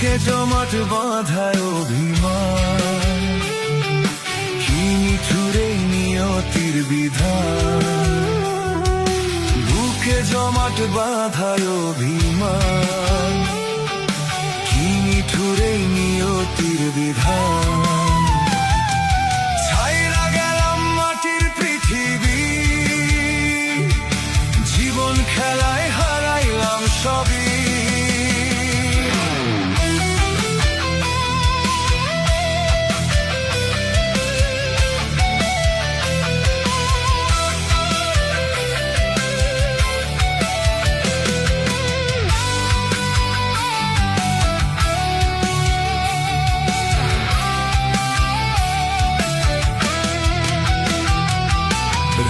বুকে জমাট বাঁধায় অভিমান, কি নিঠুরে নিয়তির বিধান। বুকে জমাট বাঁধায় অভিমান, কি নিঠুরে নিয়তির বিধান। ছাইরা গেলাম মাটির পৃথিবী, জীবন খেলায় হারাইলাম সবই।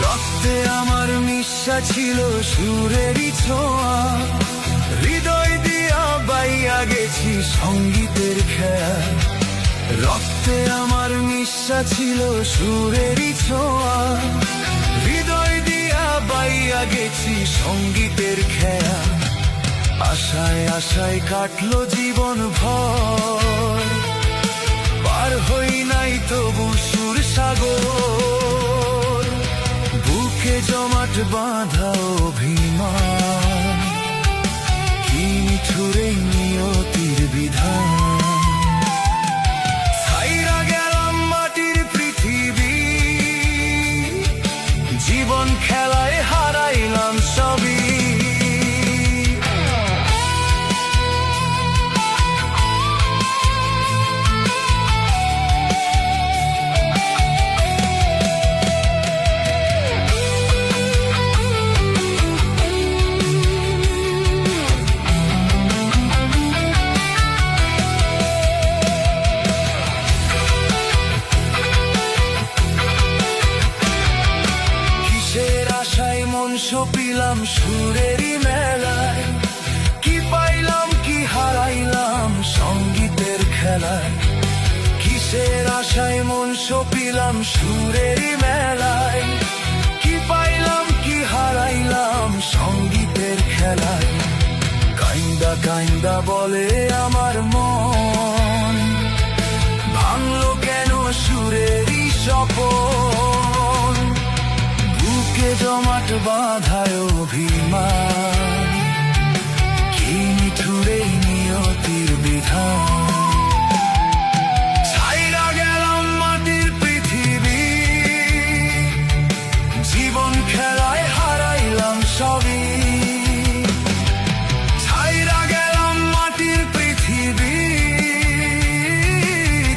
রক্তে আমার নিঃশ্বাস ছিল সুরেরই ছোঁয়া, হৃদয় দিয়া বাইয়া গেছি সঙ্গীতের খেয়া। রক্তে আমার নিঃশ্বাস ছিল সুরেরই ছোঁয়া, হৃদয় দিয়া বাইয়া গেছি সঙ্গীতের খেয়া। আশায় আশায় কাটলো জীবন ভর, পার হই নাই তবু সুর সাগর। বুকে জমাট বাঁধা অভিমান, কি নিঠুরে নিয়তির বিধান। ছাইরা গেলাম মাটির পৃথিবী, জীবন খেলায় হারাইলাম সবই। সপিলাম সুরেরই মেলায়, কি পাইলাম কি হারাইলাম সঙ্গীতের খেলায়। কিসের আশায় মন সপিলাম সুরেরই মেলায়, কি পাইলাম কি হারাইলাম সঙ্গীতের খেলায়। কাইন্দা কাইন্দা বলে আমার মন, ভাঙলো কেন সুরেরই স্বপন। বুকে জমাট বাঁধায় অভিমান, কি নিঠুরে নিয়তির বিধান। ছাইরা গেলাম মাটির পৃথিবী, জীবন খেলায় হারাইলাম সবই। ছাইরা গেলাম মাটির পৃথিবী,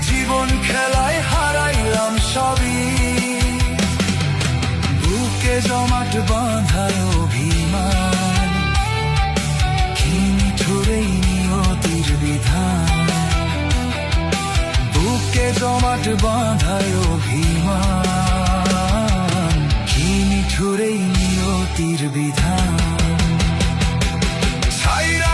জীবন খেলায় হারাইলাম সবই। বুকে জমাট বাঁধায় অভিমান, কি নিঠুরে নিয়তির বিধান। বুকে জমাট বাঁধায় অভিমান, কি নিঠুরে নিয়তির বিধান। ছাইরা